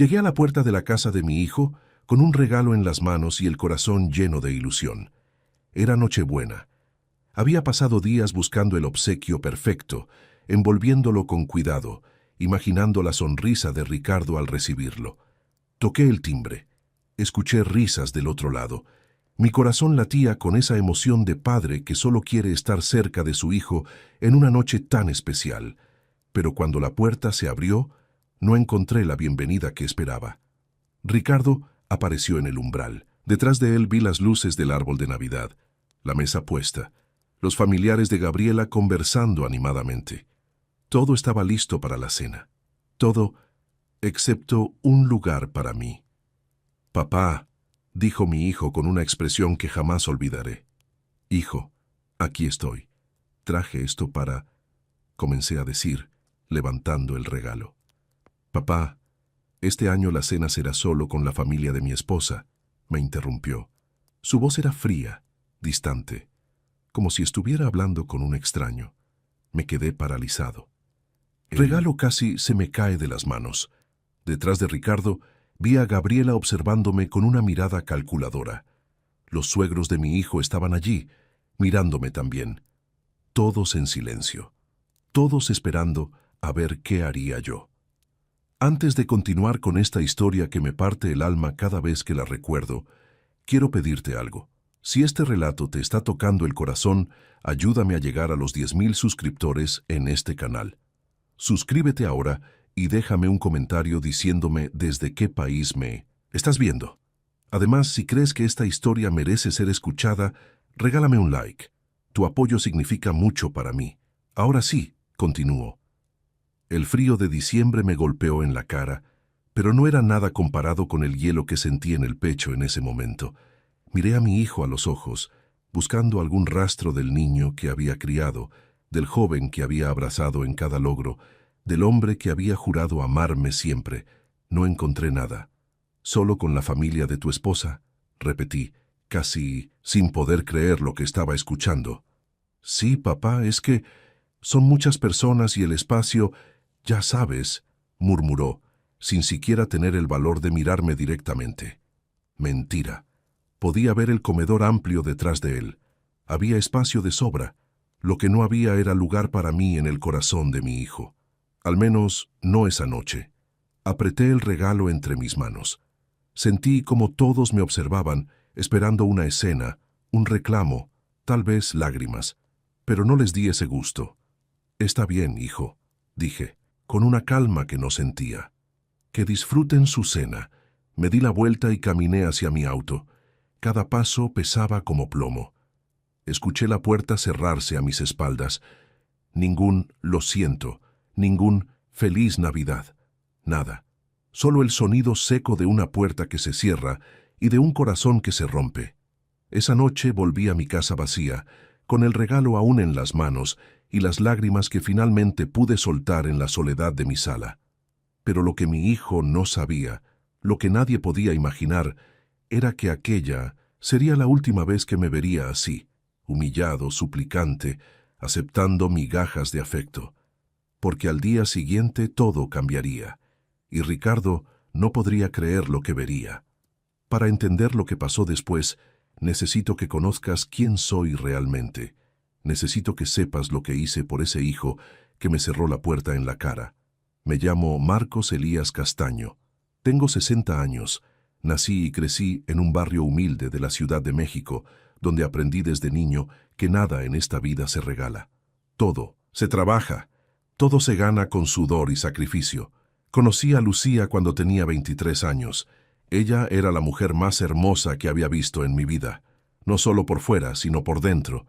Llegué a la puerta de la casa de mi hijo con un regalo en las manos y el corazón lleno de ilusión. Era Nochebuena. Había pasado días buscando el obsequio perfecto, envolviéndolo con cuidado, imaginando la sonrisa de Ricardo al recibirlo. Toqué el timbre. Escuché risas del otro lado. Mi corazón latía con esa emoción de padre que solo quiere estar cerca de su hijo en una noche tan especial. Pero cuando la puerta se abrió, no encontré la bienvenida que esperaba. Ricardo apareció en el umbral. Detrás de él vi las luces del árbol de Navidad, la mesa puesta, los familiares de Gabriela conversando animadamente. Todo estaba listo para la cena. Todo, excepto un lugar para mí. «Papá», dijo mi hijo con una expresión que jamás olvidaré. «Hijo, aquí estoy. Traje esto para...», comencé a decir, levantando el regalo. «Papá, este año la cena será solo con la familia de mi esposa», me interrumpió. Su voz era fría, distante, como si estuviera hablando con un extraño. Me quedé paralizado. El regalo casi se me cae de las manos. Detrás de Ricardo, vi a Gabriela observándome con una mirada calculadora. Los suegros de mi hijo estaban allí, mirándome también. Todos en silencio, todos esperando a ver qué haría yo. Antes de continuar con esta historia que me parte el alma cada vez que la recuerdo, quiero pedirte algo. Si este relato te está tocando el corazón, ayúdame a llegar a los 10,000 suscriptores en este canal. Suscríbete ahora y déjame un comentario diciéndome desde qué país me estás viendo. Además, si crees que esta historia merece ser escuchada, regálame un like. Tu apoyo significa mucho para mí. Ahora sí, continúo. El frío de diciembre me golpeó en la cara, pero no era nada comparado con el hielo que sentí en el pecho en ese momento. Miré a mi hijo a los ojos, buscando algún rastro del niño que había criado, del joven que había abrazado en cada logro, del hombre que había jurado amarme siempre. No encontré nada. «Solo con la familia de tu esposa», repetí, casi sin poder creer lo que estaba escuchando. «Sí, papá, es que son muchas personas y el espacio, ya sabes», murmuró, sin siquiera tener el valor de mirarme directamente. Mentira. Podía ver el comedor amplio detrás de él. Había espacio de sobra. Lo que no había era lugar para mí en el corazón de mi hijo. Al menos no esa noche. Apreté el regalo entre mis manos. Sentí como todos me observaban, esperando una escena, un reclamo, tal vez lágrimas. Pero no les di ese gusto. «Está bien, hijo», dije, con una calma que no sentía. «Que disfruten su cena». Me di la vuelta y caminé hacia mi auto. Cada paso pesaba como plomo. Escuché la puerta cerrarse a mis espaldas. Ningún «lo siento», ningún «feliz Navidad», nada. Solo el sonido seco de una puerta que se cierra y de un corazón que se rompe. Esa noche volví a mi casa vacía, con el regalo aún en las manos y las lágrimas que finalmente pude soltar en la soledad de mi sala. Pero lo que mi hijo no sabía, lo que nadie podía imaginar, era que aquella sería la última vez que me vería así, humillado, suplicante, aceptando migajas de afecto. Porque al día siguiente todo cambiaría, y Ricardo no podría creer lo que vería. Para entender lo que pasó después, necesito que conozcas quién soy realmente. Necesito que sepas lo que hice por ese hijo que me cerró la puerta en la cara. Me llamo Marcos Elías Castaño. Tengo 60 años. Nací y crecí en un barrio humilde de la Ciudad de México, donde aprendí desde niño que nada en esta vida se regala. Todo se trabaja, todo se gana con sudor y sacrificio. Conocí a Lucía cuando tenía 23 años. Ella era la mujer más hermosa que había visto en mi vida, no solo por fuera, sino por dentro.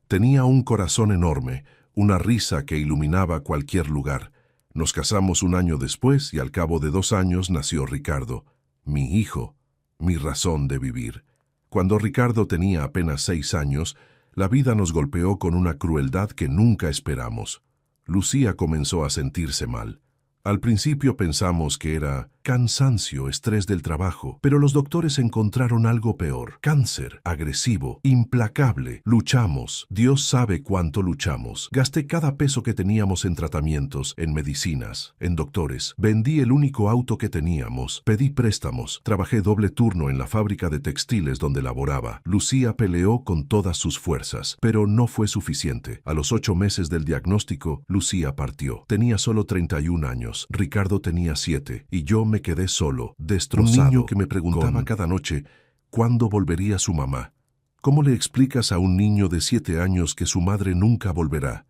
Tenía un corazón enorme, una risa que iluminaba cualquier lugar. Nos casamos un año después y al cabo de 2 años nació Ricardo, mi hijo, mi razón de vivir. Cuando Ricardo tenía apenas 6 años, la vida nos golpeó con una crueldad que nunca esperamos. Lucía comenzó a sentirse mal. Al principio pensamos que era cansancio, estrés del trabajo, pero los doctores encontraron algo peor. Cáncer, agresivo, implacable. Luchamos. Dios sabe cuánto luchamos. Gasté cada peso que teníamos en tratamientos, en medicinas, en doctores. Vendí el único auto que teníamos. Pedí préstamos. Trabajé doble turno en la fábrica de textiles donde laboraba. Lucía peleó con todas sus fuerzas, pero no fue suficiente. A los 8 meses del diagnóstico, Lucía partió. Tenía solo 31 años. Ricardo tenía 7 y yo me quedé solo, destrozado. Un niño que me preguntaba cada noche cuándo volvería su mamá. ¿Cómo le explicas a un niño de 7 años que su madre nunca volverá?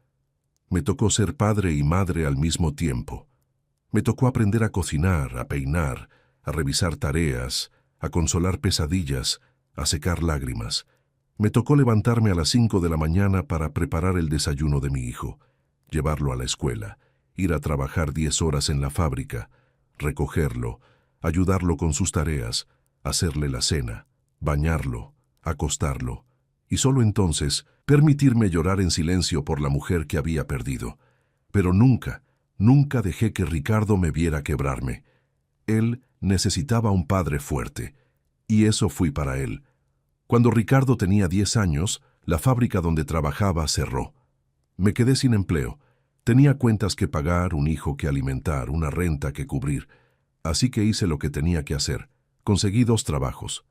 Me tocó ser padre y madre al mismo tiempo. Me tocó aprender a cocinar, a peinar, a revisar tareas, a consolar pesadillas, a secar lágrimas. Me tocó levantarme a las 5 de la mañana para preparar el desayuno de mi hijo, llevarlo a la escuela, ir a trabajar 10 horas en la fábrica, recogerlo, ayudarlo con sus tareas, hacerle la cena, bañarlo, acostarlo, y solo entonces permitirme llorar en silencio por la mujer que había perdido. Pero nunca, nunca dejé que Ricardo me viera quebrarme. Él necesitaba un padre fuerte, y eso fui para él. Cuando Ricardo tenía 10 años, la fábrica donde trabajaba cerró. Me quedé sin empleo. Tenía cuentas que pagar, un hijo que alimentar, una renta que cubrir. Así que hice lo que tenía que hacer. Conseguí 2 trabajos.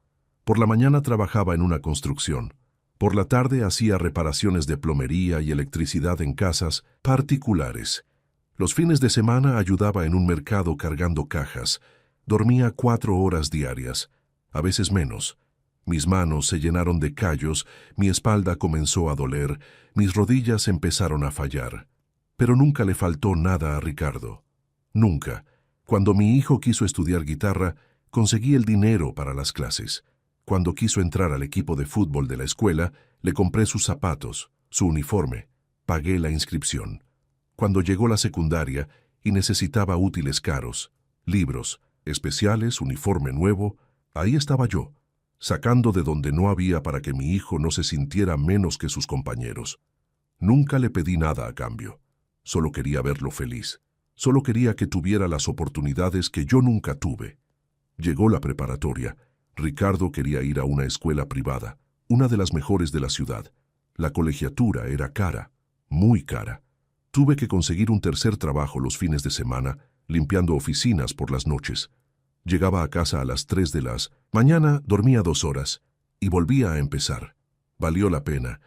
Por la mañana trabajaba en una construcción. Por la tarde hacía reparaciones de plomería y electricidad en casas particulares. Los fines de semana ayudaba en un mercado cargando cajas. Dormía 4 horas diarias, a veces menos. Mis manos se llenaron de callos, mi espalda comenzó a doler, mis rodillas empezaron a fallar. Pero nunca le faltó nada a Ricardo. Nunca. Cuando mi hijo quiso estudiar guitarra, conseguí el dinero para las clases. Cuando quiso entrar al equipo de fútbol de la escuela, le compré sus zapatos, su uniforme, pagué la inscripción. Cuando llegó la secundaria y necesitaba útiles caros, libros, especiales, uniforme nuevo, ahí estaba yo, sacando de donde no había para que mi hijo no se sintiera menos que sus compañeros. Nunca le pedí nada a cambio. Solo quería verlo feliz. Solo quería que tuviera las oportunidades que yo nunca tuve. Llegó la preparatoria. Ricardo quería ir a una escuela privada, una de las mejores de la ciudad. La colegiatura era cara, muy cara. Tuve que conseguir un tercer trabajo los fines de semana, limpiando oficinas por las noches. Llegaba a casa a las 3 de la mañana, dormía 2 horas y volvía a empezar. Valió la pena.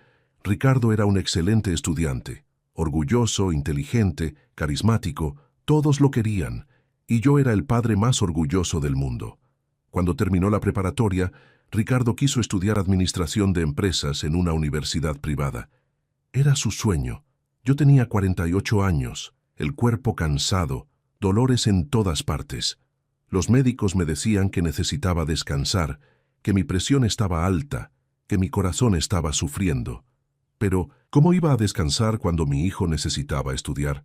Ricardo era un excelente estudiante, orgulloso, inteligente, carismático, todos lo querían, y yo era el padre más orgulloso del mundo. Cuando terminó la preparatoria, Ricardo quiso estudiar administración de empresas en una universidad privada. Era su sueño. Yo tenía 48 años, el cuerpo cansado, dolores en todas partes. Los médicos me decían que necesitaba descansar, que mi presión estaba alta, que mi corazón estaba sufriendo. Pero, ¿cómo iba a descansar cuando mi hijo necesitaba estudiar?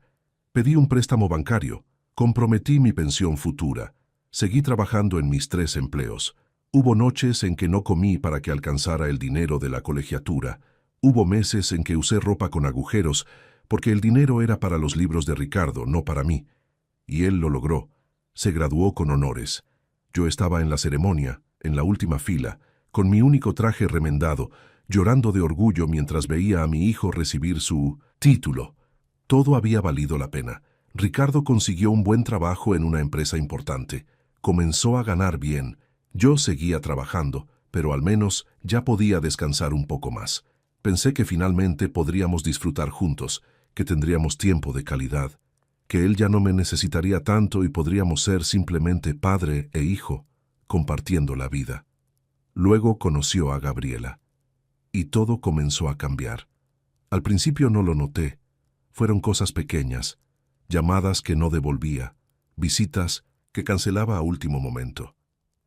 Pedí un préstamo bancario, comprometí mi pensión futura, seguí trabajando en mis 3 empleos. Hubo noches en que no comí para que alcanzara el dinero de la colegiatura. Hubo meses en que usé ropa con agujeros, porque el dinero era para los libros de Ricardo, no para mí. Y él lo logró. Se graduó con honores. Yo estaba en la ceremonia, en la última fila, con mi único traje remendado, llorando de orgullo mientras veía a mi hijo recibir su título. Todo había valido la pena. Ricardo consiguió un buen trabajo en una empresa importante. Comenzó a ganar bien. Yo seguía trabajando, pero al menos ya podía descansar un poco más. Pensé que finalmente podríamos disfrutar juntos, que tendríamos tiempo de calidad, que él ya no me necesitaría tanto y podríamos ser simplemente padre e hijo, compartiendo la vida. Luego conoció a Gabriela, y todo comenzó a cambiar. Al principio no lo noté. Fueron cosas pequeñas, llamadas que no devolvía, visitas que cancelaba a último momento.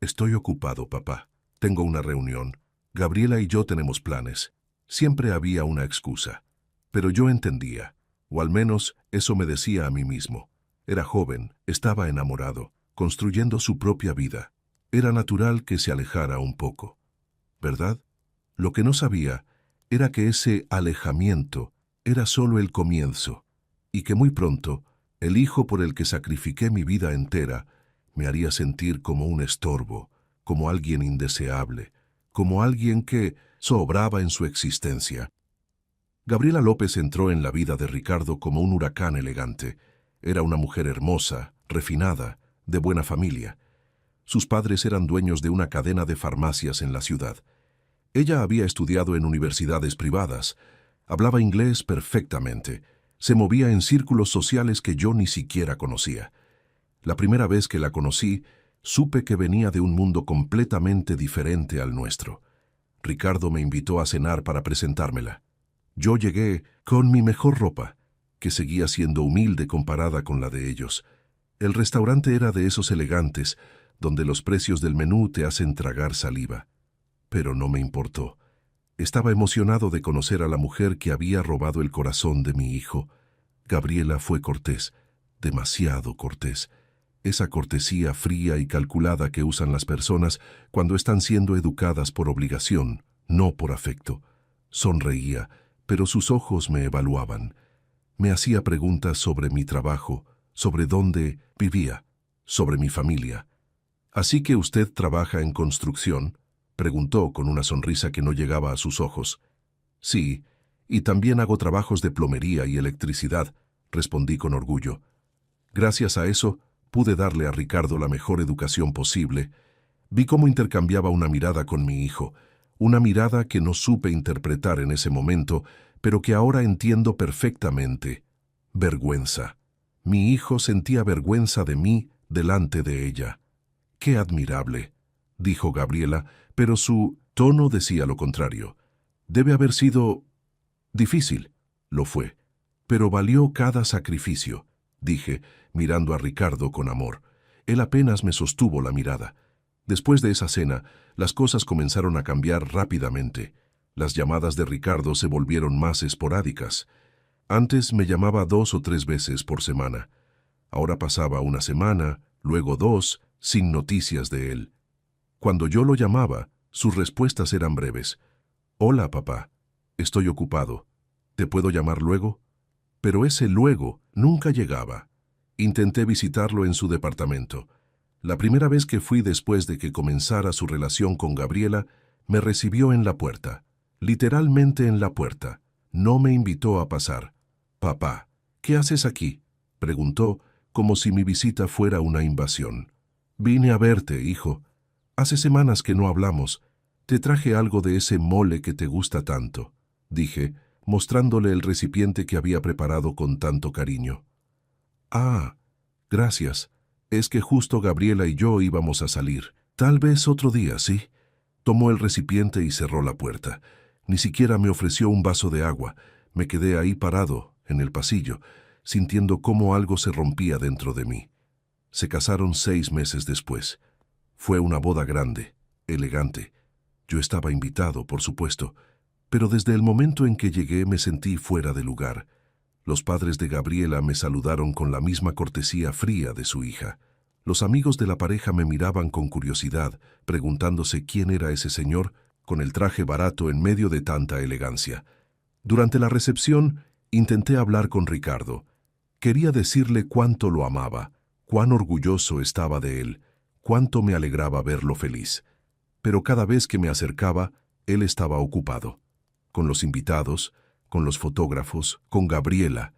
Estoy ocupado, papá. Tengo una reunión. Gabriela y yo tenemos planes. Siempre había una excusa. Pero yo entendía, o al menos eso me decía a mí mismo. Era joven, estaba enamorado, construyendo su propia vida. Era natural que se alejara un poco. ¿Verdad? Lo que no sabía era que ese alejamiento era solo el comienzo, y que muy pronto, el hijo por el que sacrifiqué mi vida entera, Me haría sentir como un estorbo, como alguien indeseable, como alguien que sobraba en su existencia. Gabriela López entró en la vida de Ricardo como un huracán elegante. Era una mujer hermosa, refinada, de buena familia. Sus padres eran dueños de una cadena de farmacias en la ciudad. Ella había estudiado en universidades privadas, hablaba inglés perfectamente, se movía en círculos sociales que yo ni siquiera conocía. La primera vez que la conocí, supe que venía de un mundo completamente diferente al nuestro. Ricardo me invitó a cenar para presentármela. Yo llegué con mi mejor ropa, que seguía siendo humilde comparada con la de ellos. El restaurante era de esos elegantes, donde los precios del menú te hacen tragar saliva. Pero no me importó. Estaba emocionado de conocer a la mujer que había robado el corazón de mi hijo. Gabriela fue cortés, demasiado cortés. Esa cortesía fría y calculada que usan las personas cuando están siendo educadas por obligación, no por afecto. Sonreía, pero sus ojos me evaluaban. Me hacía preguntas sobre mi trabajo, sobre dónde vivía, sobre mi familia. «¿Así que usted trabaja en construcción?», preguntó con una sonrisa que no llegaba a sus ojos. «Sí, y también hago trabajos de plomería y electricidad», respondí con orgullo. Gracias a eso, pude darle a Ricardo la mejor educación posible. Vi cómo intercambiaba una mirada con mi hijo, una mirada que no supe interpretar en ese momento, pero que ahora entiendo perfectamente. Vergüenza. Mi hijo sentía vergüenza de mí delante de ella. «Qué admirable», dijo Gabriela, pero su tono decía lo contrario. «Debe haber sido difícil». Lo fue, pero valió cada sacrificio, dije, mirando a Ricardo con amor. Él apenas me sostuvo la mirada. Después de esa cena, las cosas comenzaron a cambiar rápidamente. Las llamadas de Ricardo se volvieron más esporádicas. Antes me llamaba 2 o 3 veces por semana. Ahora pasaba una semana, luego 2, sin noticias de él. Cuando yo lo llamaba, sus respuestas eran breves. «Hola, papá. Estoy ocupado. ¿Te puedo llamar luego?». Pero ese luego nunca llegaba. Intenté visitarlo en su departamento. La primera vez que fui después de que comenzara su relación con Gabriela, me recibió en la puerta. Literalmente en la puerta. No me invitó a pasar. «Papá, ¿qué haces aquí?», preguntó, como si mi visita fuera una invasión. «Vine a verte, hijo. Hace semanas que no hablamos. Te traje algo de ese mole que te gusta tanto», dije, mostrándole el recipiente que había preparado con tanto cariño. «Ah, gracias. Es que justo Gabriela y yo íbamos a salir. Tal vez otro día, ¿sí?». Tomó el recipiente y cerró la puerta. Ni siquiera me ofreció un vaso de agua. Me quedé ahí parado, en el pasillo, sintiendo cómo algo se rompía dentro de mí. Se casaron 6 meses después. Fue una boda grande, elegante. Yo estaba invitado, por supuesto, pero desde el momento en que llegué me sentí fuera de lugar. Los padres de Gabriela me saludaron con la misma cortesía fría de su hija. Los amigos de la pareja me miraban con curiosidad, preguntándose quién era ese señor con el traje barato en medio de tanta elegancia. Durante la recepción, intenté hablar con Ricardo. Quería decirle cuánto lo amaba, cuán orgulloso estaba de él, cuánto me alegraba verlo feliz. Pero cada vez que me acercaba, él estaba ocupado. Con los invitados, con los fotógrafos, con Gabriela.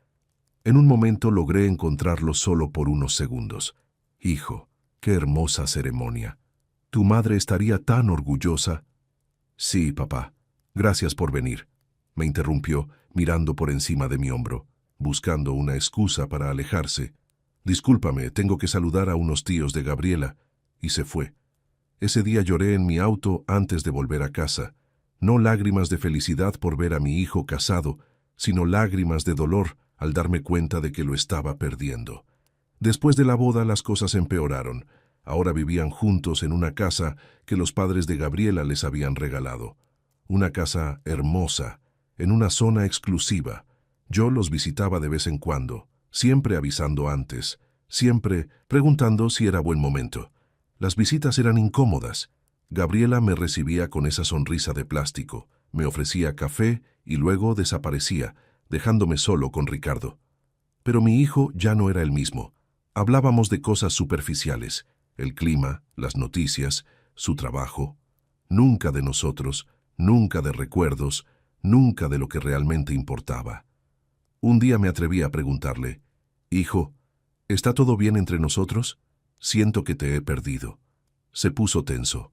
En un momento logré encontrarlo solo por unos segundos. «Hijo, qué hermosa ceremonia. Tu madre estaría tan orgullosa». «Sí, papá. Gracias por venir», me interrumpió, mirando por encima de mi hombro, buscando una excusa para alejarse. «Discúlpame, tengo que saludar a unos tíos de Gabriela», y se fue. Ese día lloré en mi auto antes de volver a casa. No lágrimas de felicidad por ver a mi hijo casado, sino lágrimas de dolor al darme cuenta de que lo estaba perdiendo. Después de la boda las cosas empeoraron. Ahora vivían juntos en una casa que los padres de Gabriela les habían regalado. Una casa hermosa, en una zona exclusiva. Yo los visitaba de vez en cuando, siempre avisando antes, siempre preguntando si era buen momento. Las visitas eran incómodas. Gabriela me recibía con esa sonrisa de plástico, me ofrecía café y luego desaparecía, dejándome solo con Ricardo. Pero mi hijo ya no era el mismo. Hablábamos de cosas superficiales. el clima, las noticias, su trabajo. Nunca de nosotros, nunca de recuerdos, nunca de lo que realmente importaba. Un día me atreví a preguntarle, «Hijo, ¿está todo bien entre nosotros? Siento que te he perdido». Se puso tenso.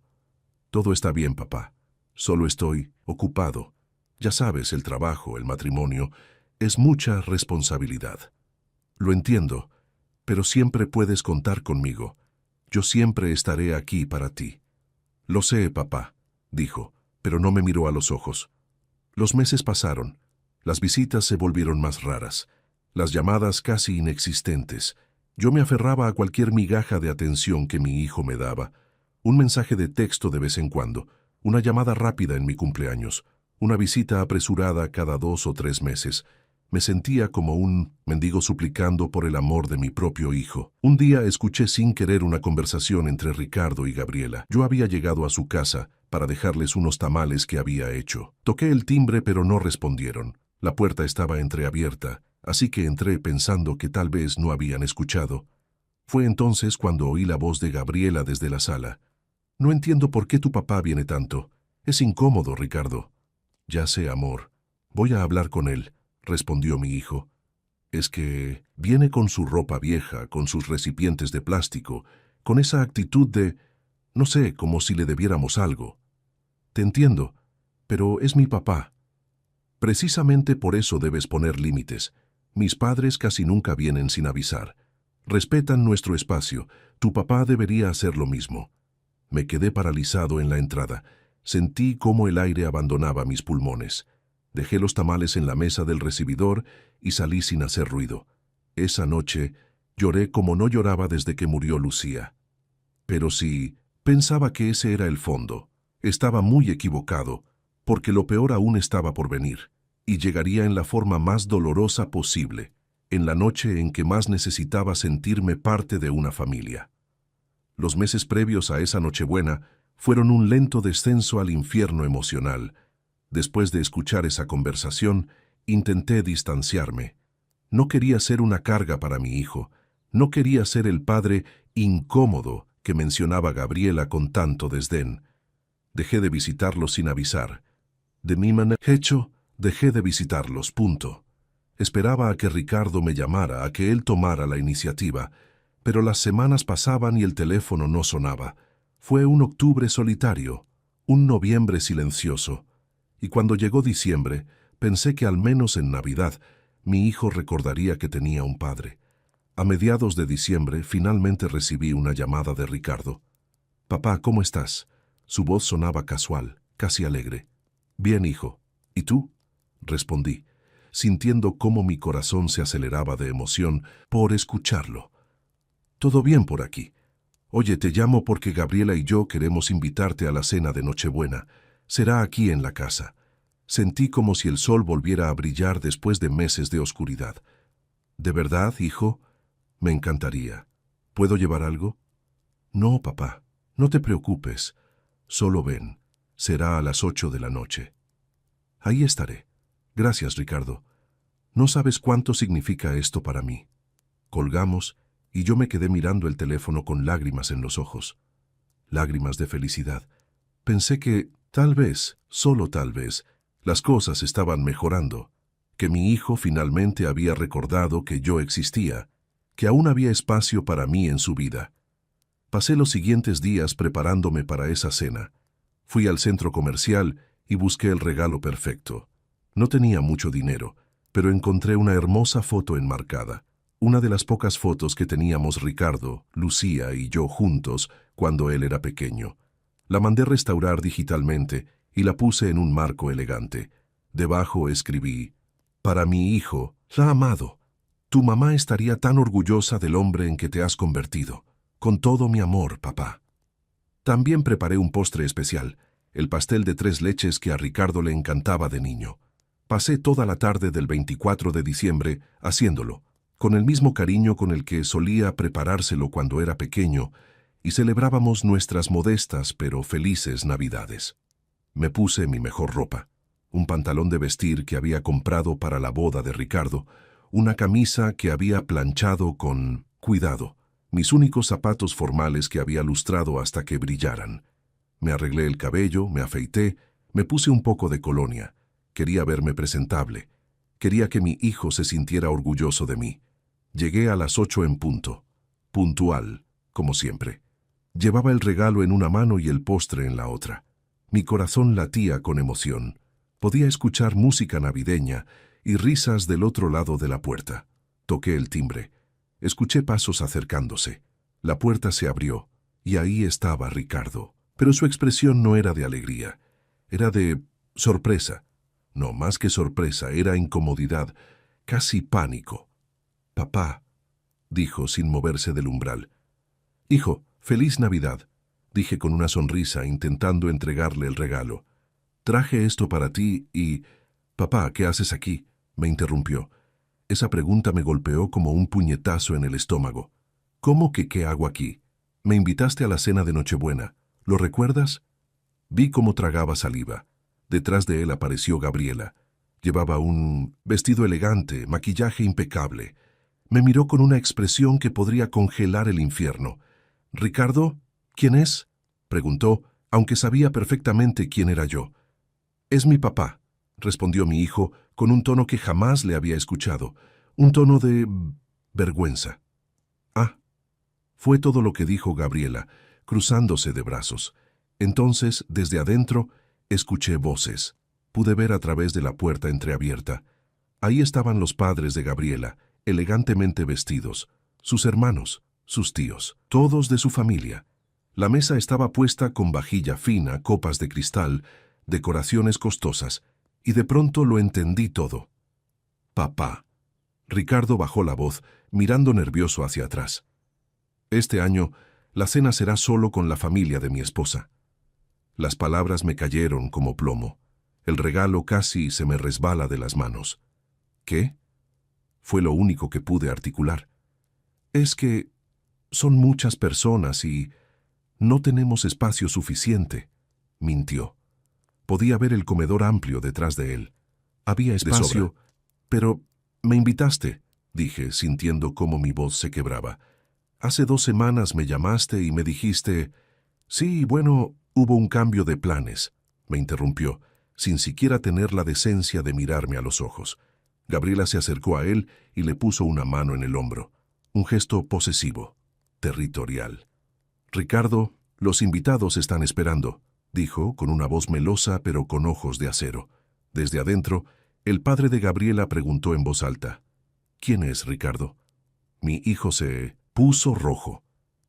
«Todo está bien, papá. Solo estoy ocupado. Ya sabes, el trabajo, el matrimonio, es mucha responsabilidad». «Lo entiendo, pero siempre puedes contar conmigo. Yo siempre estaré aquí para ti». «Lo sé, papá», dijo, pero no me miró a los ojos. Los meses pasaron. Las visitas se volvieron más raras. Las llamadas casi inexistentes. Yo me aferraba a cualquier migaja de atención que mi hijo me daba. Un mensaje de texto de vez en cuando, una llamada rápida en mi cumpleaños, una visita apresurada cada 2 o 3 meses. Me sentía como un mendigo suplicando por el amor de mi propio hijo. Un día escuché sin querer una conversación entre Ricardo y Gabriela. Yo había llegado a su casa para dejarles unos tamales que había hecho. Toqué el timbre, pero no respondieron. La puerta estaba entreabierta, así que entré pensando que tal vez no habían escuchado. Fue entonces cuando oí la voz de Gabriela desde la sala. «No entiendo por qué tu papá viene tanto. Es incómodo, Ricardo». «Ya sé, amor. Voy a hablar con él», respondió mi hijo. «Es que viene con su ropa vieja, con sus recipientes de plástico, con esa actitud de, no sé, como si le debiéramos algo». «Te entiendo, pero es mi papá». «Precisamente por eso debes poner límites. Mis padres casi nunca vienen sin avisar. Respetan nuestro espacio. Tu papá debería hacer lo mismo». Me quedé paralizado en la entrada. Sentí cómo el aire abandonaba mis pulmones. Dejé los tamales en la mesa del recibidor y salí sin hacer ruido. Esa noche lloré como no lloraba desde que murió Lucía. Pero sí, pensaba que ese era el fondo. Estaba muy equivocado, porque lo peor aún estaba por venir, y llegaría en la forma más dolorosa posible, en la noche en que más necesitaba sentirme parte de una familia. Los meses previos a esa Nochebuena fueron un lento descenso al infierno emocional. Después de escuchar esa conversación, intenté distanciarme. No quería ser una carga para mi hijo. No quería ser el padre incómodo que mencionaba Gabriela con tanto desdén. Dejé de visitarlos sin avisar. De mi manera hecho, dejé de visitarlos, punto. Esperaba a que Ricardo me llamara, a que él tomara la iniciativa, pero las semanas pasaban y el teléfono no sonaba. Fue un octubre solitario, un noviembre silencioso. Y cuando llegó diciembre, pensé que al menos en Navidad mi hijo recordaría que tenía un padre. A mediados de diciembre, finalmente recibí una llamada de Ricardo. «Papá, ¿cómo estás?». Su voz sonaba casual, casi alegre. «Bien, hijo. ¿Y tú?», respondí, sintiendo cómo mi corazón se aceleraba de emoción por escucharlo. «Todo bien por aquí. Oye, te llamo porque Gabriela y yo queremos invitarte a la cena de Nochebuena. Será aquí en la casa». Sentí como si el sol volviera a brillar después de meses de oscuridad. «¿De verdad, hijo? Me encantaría. ¿Puedo llevar algo?». «No, papá, no te preocupes. Solo ven. Será a las 8 de la noche». «Ahí estaré. Gracias, Ricardo. No sabes cuánto significa esto para mí». Colgamos y yo me quedé mirando el teléfono con lágrimas en los ojos. Lágrimas de felicidad. Pensé que, tal vez, solo tal vez, las cosas estaban mejorando, que mi hijo finalmente había recordado que yo existía, que aún había espacio para mí en su vida. Pasé los siguientes días preparándome para esa cena. Fui al centro comercial y busqué el regalo perfecto. No tenía mucho dinero, pero encontré una hermosa foto enmarcada, una de las pocas fotos que teníamos Ricardo, Lucía y yo juntos cuando él era pequeño. La mandé restaurar digitalmente y la puse en un marco elegante. Debajo escribí: «Para mi hijo, la amado. Tu mamá estaría tan orgullosa del hombre en que te has convertido. Con todo mi amor, papá». También preparé un postre especial, el pastel de 3 leches que a Ricardo le encantaba de niño. Pasé toda la tarde del 24 de diciembre haciéndolo, con el mismo cariño con el que solía preparárselo cuando era pequeño, y celebrábamos nuestras modestas pero felices Navidades. Me puse mi mejor ropa, un pantalón de vestir que había comprado para la boda de Ricardo, una camisa que había planchado con cuidado, mis únicos zapatos formales que había lustrado hasta que brillaran. Me arreglé el cabello, me afeité, me puse un poco de colonia. Quería verme presentable. Quería que mi hijo se sintiera orgulloso de mí. Llegué a las 8 en punto. Puntual, como siempre. Llevaba el regalo en una mano y el postre en la otra. Mi corazón latía con emoción. Podía escuchar música navideña y risas del otro lado de la puerta. Toqué el timbre. Escuché pasos acercándose. La puerta se abrió, y ahí estaba Ricardo. Pero su expresión no era de alegría. Era de sorpresa. No, más que sorpresa, era incomodidad, casi pánico. «Papá», dijo sin moverse del umbral. «Hijo, feliz Navidad», dije con una sonrisa, intentando entregarle el regalo. «Traje esto para ti y...» «Papá, ¿qué haces aquí?», me interrumpió. Esa pregunta me golpeó como un puñetazo en el estómago. «¿Cómo que qué hago aquí? Me invitaste a la cena de Nochebuena. ¿Lo recuerdas?» Vi cómo tragaba saliva. Detrás de él apareció Gabriela. Llevaba un vestido elegante, maquillaje impecable. Me miró con una expresión que podría congelar el infierno. «¿Ricardo? ¿Quién es?», preguntó, aunque sabía perfectamente quién era yo. «Es mi papá», respondió mi hijo con un tono que jamás le había escuchado, un tono de vergüenza. «Ah», fue todo lo que dijo Gabriela, cruzándose de brazos. Entonces, desde adentro, escuché voces. Pude ver a través de la puerta entreabierta. Ahí estaban los padres de Gabriela, elegantemente vestidos, sus hermanos, sus tíos, todos de su familia. La mesa estaba puesta con vajilla fina, copas de cristal, decoraciones costosas, y de pronto lo entendí todo. «Papá». Ricardo bajó la voz, mirando nervioso hacia atrás. «Este año, la cena será solo con la familia de mi esposa». Las palabras me cayeron como plomo. El regalo casi se me resbala de las manos. «¿Qué?», fue lo único que pude articular. «Es que son muchas personas y no tenemos espacio suficiente», mintió. Podía ver el comedor amplio detrás de él. Había espacio, pero «me invitaste», dije, sintiendo cómo mi voz se quebraba. «Hace 2 semanas me llamaste y me dijiste...» «Sí, bueno, hubo un cambio de planes», me interrumpió, sin siquiera tener la decencia de mirarme a los ojos. Gabriela se acercó a él y le puso una mano en el hombro. Un gesto posesivo, territorial. «Ricardo, los invitados están esperando», dijo, con una voz melosa pero con ojos de acero. Desde adentro, el padre de Gabriela preguntó en voz alta: «¿Quién es Ricardo?». Mi hijo se puso rojo.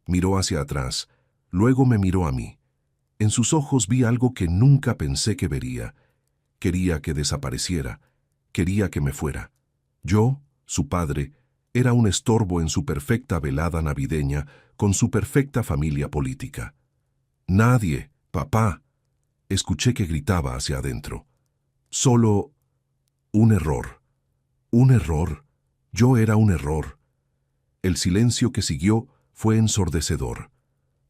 Miró hacia atrás, luego me miró a mí. En sus ojos vi algo que nunca pensé que vería. Quería que desapareciera. Quería que me fuera. Yo, su padre, era un estorbo en su perfecta velada navideña con su perfecta familia política. «Nadie, papá», escuché que gritaba hacia adentro. «Solo un error. Un error. Yo era un error». El silencio que siguió fue ensordecedor.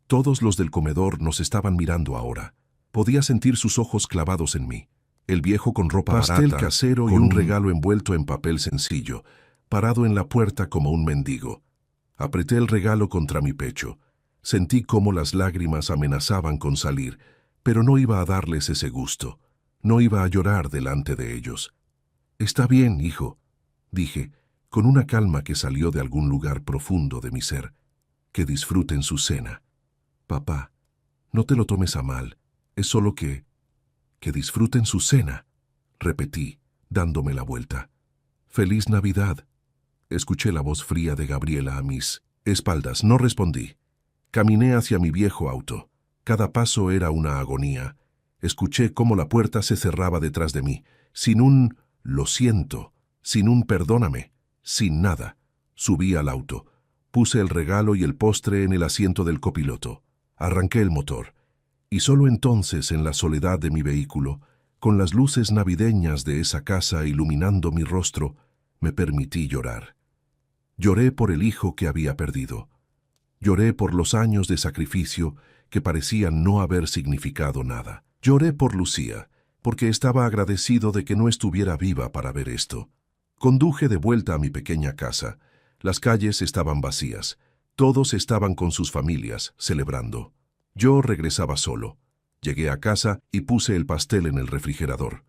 Todos los del comedor nos estaban mirando ahora. Podía sentir sus ojos clavados en mí. El viejo con ropa Pastel barata, casero con y un un regalo envuelto en papel sencillo, parado en la puerta como un mendigo. Apreté el regalo contra mi pecho. Sentí cómo las lágrimas amenazaban con salir, pero no iba a darles ese gusto. No iba a llorar delante de ellos. «Está bien, hijo», dije, con una calma que salió de algún lugar profundo de mi ser. «Que disfruten su cena. Papá, no te lo tomes a mal. Es solo que disfruten su cena», repetí, dándome la vuelta. «Feliz Navidad». Escuché la voz fría de Gabriela a mis espaldas. No respondí. Caminé hacia mi viejo auto. Cada paso era una agonía. Escuché cómo la puerta se cerraba detrás de mí, sin un «lo siento», sin un «perdóname», sin nada. Subí al auto. Puse el regalo y el postre en el asiento del copiloto. Arranqué el motor. Y solo entonces, en la soledad de mi vehículo, con las luces navideñas de esa casa iluminando mi rostro, me permití llorar. Lloré por el hijo que había perdido. Lloré por los años de sacrificio que parecían no haber significado nada. Lloré por Lucía, porque estaba agradecido de que no estuviera viva para ver esto. Conduje de vuelta a mi pequeña casa. Las calles estaban vacías. Todos estaban con sus familias, celebrando. Yo regresaba solo. Llegué a casa y puse el pastel en el refrigerador.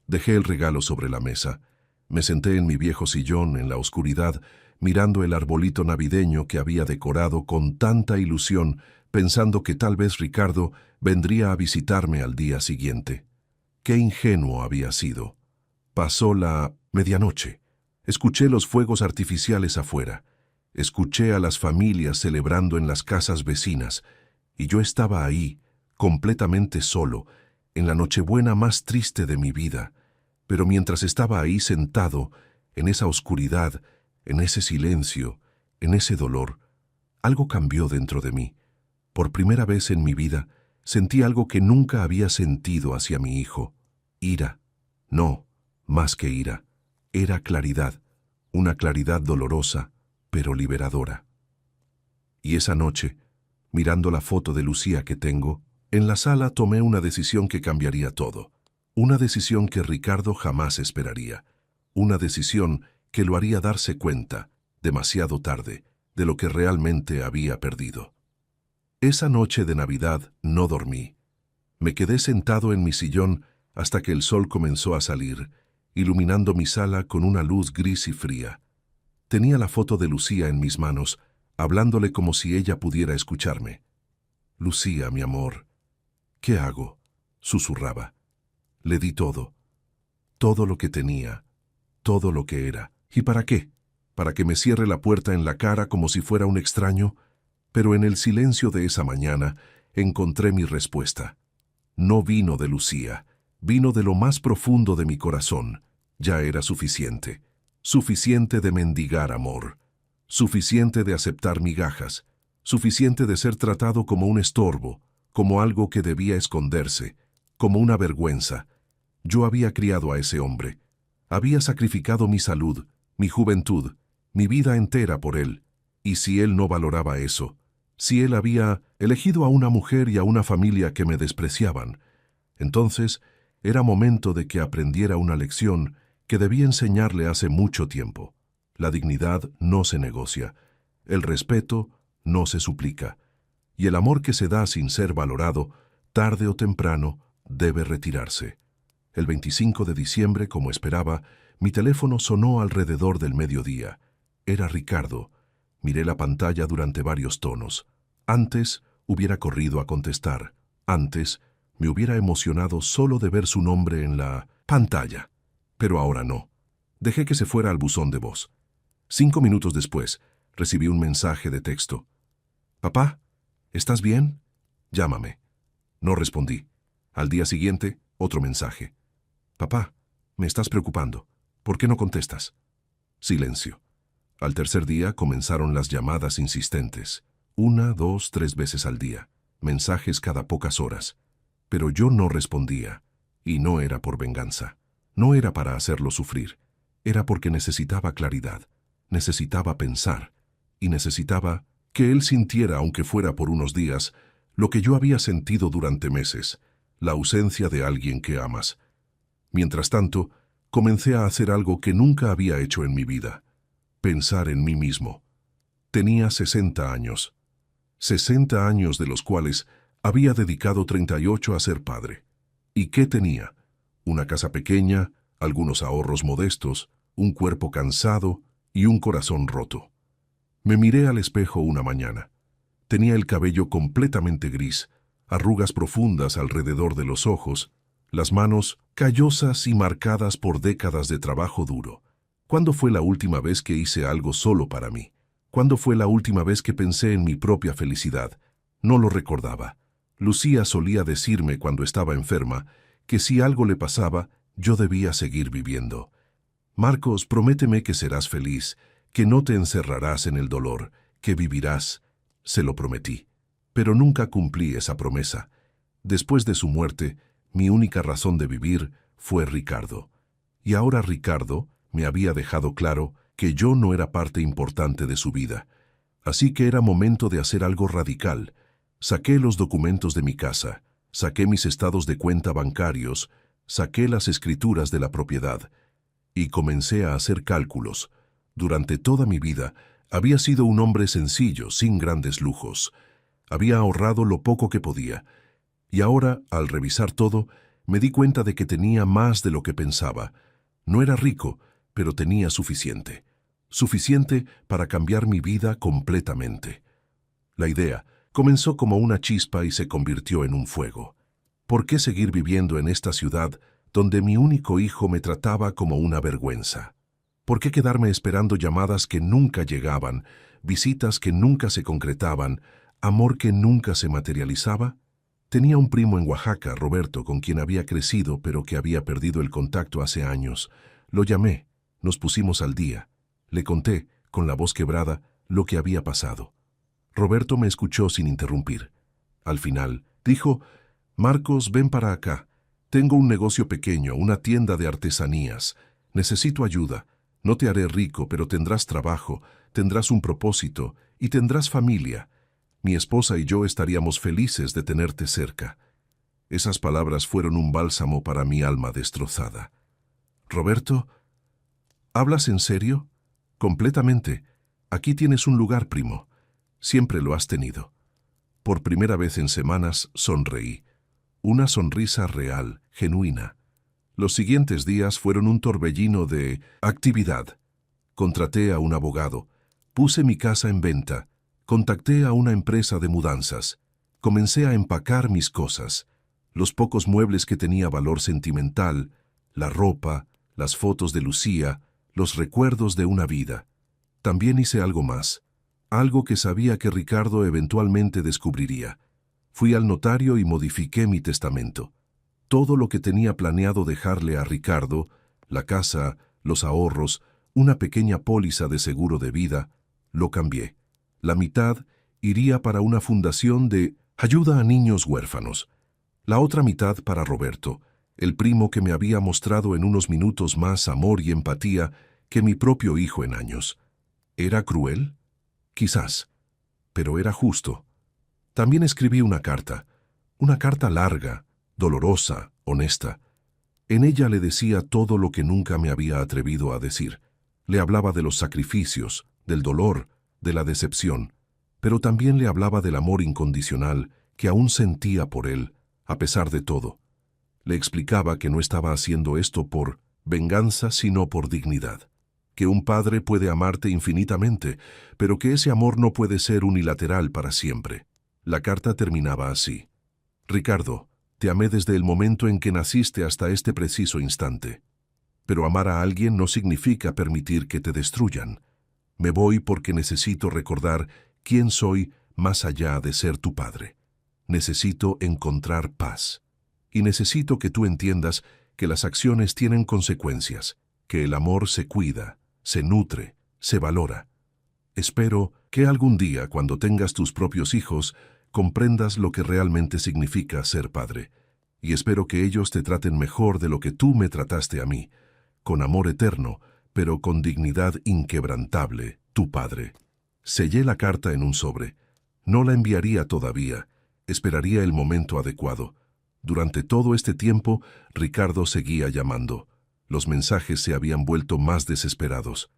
Dejé el regalo sobre la mesa. Me senté en mi viejo sillón en la oscuridad, mirando el arbolito navideño que había decorado con tanta ilusión, pensando que tal vez Ricardo vendría a visitarme al día siguiente. Qué ingenuo había sido. Pasó la medianoche. Escuché los fuegos artificiales afuera. Escuché a las familias celebrando en las casas vecinas, y yo estaba ahí, completamente solo, en la Nochebuena más triste de mi vida. Pero mientras estaba ahí sentado, en esa oscuridad, en ese silencio, en ese dolor, algo cambió dentro de mí. Por primera vez en mi vida, sentí algo que nunca había sentido hacia mi hijo. Ira. No, más que ira. Era claridad. Una claridad dolorosa, pero liberadora. Y esa noche, mirando la foto de Lucía que tengo, en la sala tomé una decisión que cambiaría todo. Una decisión que Ricardo jamás esperaría. Una decisión que lo haría darse cuenta, demasiado tarde, de lo que realmente había perdido. Esa noche de Navidad no dormí. Me quedé sentado en mi sillón hasta que el sol comenzó a salir, iluminando mi sala con una luz gris y fría. Tenía la foto de Lucía en mis manos, hablándole como si ella pudiera escucharme. «Lucía, mi amor, ¿qué hago?», susurraba. Le di todo lo que tenía, todo lo que era. ¿Y para qué? ¿Para que me cierre la puerta en la cara como si fuera un extraño? Pero en el silencio de esa mañana encontré mi respuesta. No vino de Lucía, vino de lo más profundo de mi corazón. Ya era suficiente. Suficiente de mendigar amor. Suficiente de aceptar migajas. Suficiente de ser tratado como un estorbo, como algo que debía esconderse, como una vergüenza. Yo había criado a ese hombre. Había sacrificado mi salud, mi juventud, mi vida entera por él. Y si él no valoraba eso, si él había elegido a una mujer y a una familia que me despreciaban, entonces era momento de que aprendiera una lección que debía enseñarle hace mucho tiempo. La dignidad no se negocia, el respeto no se suplica, y el amor que se da sin ser valorado, tarde o temprano, debe retirarse. El 25 de diciembre, como esperaba, mi teléfono sonó alrededor del mediodía. Era Ricardo. Miré la pantalla durante varios tonos. Antes hubiera corrido a contestar. Antes me hubiera emocionado solo de ver su nombre en la pantalla. Pero ahora no. Dejé que se fuera al buzón de voz. 5 minutos después, recibí un mensaje de texto. «Papá, ¿estás bien? Llámame». No respondí. Al día siguiente, otro mensaje. «Papá, me estás preocupando. ¿Por qué no contestas?». Silencio. Al tercer día comenzaron las llamadas insistentes. 1, 2, 3 veces al día. Mensajes cada pocas horas. Pero yo no respondía. Y no era por venganza. No era para hacerlo sufrir. Era porque necesitaba claridad. Necesitaba pensar. Y necesitaba que él sintiera, aunque fuera por unos días, lo que yo había sentido durante meses. La ausencia de alguien que amas. Mientras tanto, comencé a hacer algo que nunca había hecho en mi vida. Pensar en mí mismo. Tenía 60 años. 60 años de los cuales había dedicado 38 a ser padre. ¿Y qué tenía? Una casa pequeña, algunos ahorros modestos, un cuerpo cansado y un corazón roto. Me miré al espejo una mañana. Tenía el cabello completamente gris, arrugas profundas alrededor de los ojos, las manos callosas y marcadas por décadas de trabajo duro. ¿Cuándo fue la última vez que hice algo solo para mí? ¿Cuándo fue la última vez que pensé en mi propia felicidad? No lo recordaba. Lucía solía decirme cuando estaba enferma que si algo le pasaba, yo debía seguir viviendo. «Marcos, prométeme que serás feliz, que no te encerrarás en el dolor, que vivirás». Se lo prometí, pero nunca cumplí esa promesa. Después de su muerte, mi única razón de vivir fue Ricardo. Y ahora Ricardo me había dejado claro que yo no era parte importante de su vida. Así que era momento de hacer algo radical. Saqué los documentos de mi casa, saqué mis estados de cuenta bancarios, saqué las escrituras de la propiedad y comencé a hacer cálculos. Durante toda mi vida Había sido un hombre sencillo, sin grandes lujos. Había ahorrado lo poco que podía. Y ahora, al revisar todo, me di cuenta de que tenía más de lo que pensaba. No era rico, pero tenía suficiente. Suficiente para cambiar mi vida completamente. La idea comenzó como una chispa y se convirtió en un fuego. ¿Por qué seguir viviendo en esta ciudad donde mi único hijo me trataba como una vergüenza? ¿Por qué quedarme esperando llamadas que nunca llegaban, visitas que nunca se concretaban, amor que nunca se materializaba? Tenía un primo en Oaxaca, Roberto, con quien había crecido pero que había perdido el contacto hace años. Lo llamé, nos pusimos al día. Le conté, con la voz quebrada, lo que había pasado. Roberto me escuchó sin interrumpir. Al final, dijo: «Marcos, ven para acá. Tengo un negocio pequeño, una tienda de artesanías. Necesito ayuda. No te haré rico, pero tendrás trabajo, tendrás un propósito y tendrás familia. Mi esposa y yo estaríamos felices de tenerte cerca». Esas palabras fueron un bálsamo para mi alma destrozada. «Roberto, ¿hablas en serio?» «Completamente. Aquí tienes un lugar, primo. Siempre lo has tenido». Por primera vez en semanas sonreí. Una sonrisa real, genuina. Los siguientes días fueron un torbellino de actividad. Contraté a un abogado, puse mi casa en venta, contacté a una empresa de mudanzas, comencé a empacar mis cosas, los pocos muebles que tenía valor sentimental, la ropa, las fotos de Lucía, los recuerdos de una vida. También hice algo más, algo que sabía que Ricardo eventualmente descubriría. Fui al notario y modifiqué mi testamento. Todo lo que tenía planeado dejarle a Ricardo, la casa, los ahorros, una pequeña póliza de seguro de vida, lo cambié. La mitad iría para una fundación de ayuda a niños huérfanos. La otra mitad para Roberto, el primo que me había mostrado en unos minutos más amor y empatía que mi propio hijo en años. ¿Era cruel? Quizás, pero era justo. También escribí una carta larga, dolorosa, honesta. En ella le decía todo lo que nunca me había atrevido a decir. Le hablaba de los sacrificios, del dolor, de la decepción, pero también le hablaba del amor incondicional que aún sentía por él, a pesar de todo. Le explicaba que no estaba haciendo esto por venganza, sino por dignidad. Que un padre puede amarte infinitamente, pero que ese amor no puede ser unilateral para siempre. La carta terminaba así: «Ricardo, te amé desde el momento en que naciste hasta este preciso instante. Pero amar a alguien no significa permitir que te destruyan. Me voy porque necesito recordar quién soy más allá de ser tu padre. Necesito encontrar paz. Y necesito que tú entiendas que las acciones tienen consecuencias, que el amor se cuida, se nutre, se valora. Espero que algún día, cuando tengas tus propios hijos, comprendas lo que realmente significa ser padre. Y espero que ellos te traten mejor de lo que tú me trataste a mí, con amor eterno, pero con dignidad inquebrantable, tu padre». Sellé la carta en un sobre. No la enviaría todavía. Esperaría el momento adecuado. Durante todo este tiempo, Ricardo seguía llamando. Los mensajes se habían vuelto más desesperados.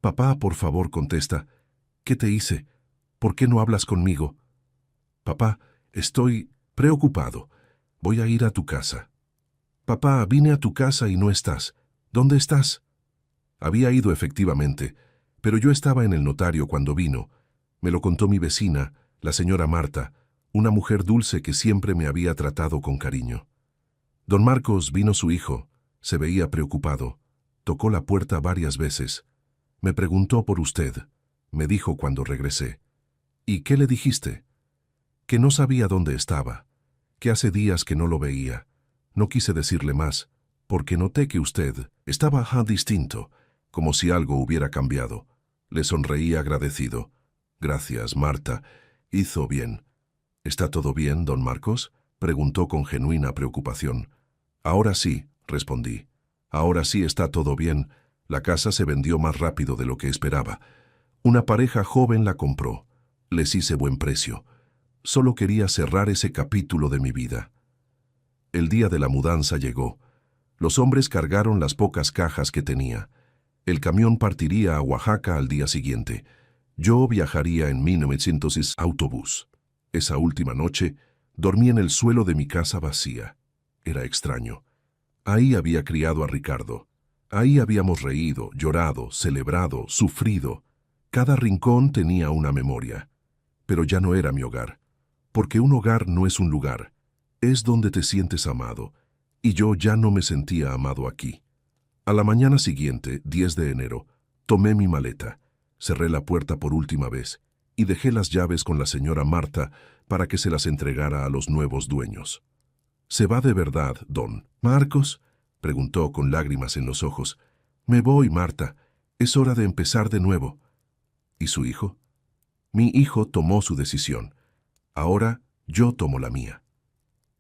«Papá, por favor, contesta. ¿Qué te hice? ¿Por qué no hablas conmigo? Papá, estoy preocupado. Voy a ir a tu casa». «Papá, vine a tu casa y no estás. ¿Dónde estás?» Había ido efectivamente, pero yo estaba en el notario cuando vino. Me lo contó mi vecina, la señora Marta, una mujer dulce que siempre me había tratado con cariño. «Don Marcos, vino su hijo. Se veía preocupado. Tocó la puerta varias veces. Me preguntó por usted», me dijo cuando regresé. «¿Y qué le dijiste?» «Que no sabía dónde estaba, que hace días que no lo veía. No quise decirle más, porque noté que usted estaba distinto, como si algo hubiera cambiado». Le sonreí agradecido. «Gracias, Marta. Hizo bien». «¿Está todo bien, don Marcos?», preguntó con genuina preocupación. «Ahora sí», respondí. «Ahora sí está todo bien. La casa se vendió más rápido de lo que esperaba. Una pareja joven la compró. Les hice buen precio. Solo quería cerrar ese capítulo de mi vida». El día de la mudanza llegó. Los hombres cargaron las pocas cajas que tenía. El camión partiría a Oaxaca al día siguiente. Yo viajaría en 1900 autobús. Esa última noche, dormí en el suelo de mi casa vacía. Era extraño. Ahí había criado a Ricardo. Ahí habíamos reído, llorado, celebrado, sufrido. Cada rincón tenía una memoria. Pero ya no era mi hogar. Porque un hogar no es un lugar. Es donde te sientes amado. Y yo ya no me sentía amado aquí. A la mañana siguiente, 10 de enero, tomé mi maleta, cerré la puerta por última vez y dejé las llaves con la señora Marta para que se las entregara a los nuevos dueños. ¿Se va de verdad, don Marcos?, preguntó con lágrimas en los ojos. Me voy, Marta. Es hora de empezar de nuevo. ¿Y su hijo? Mi hijo tomó su decisión. Ahora yo tomo la mía.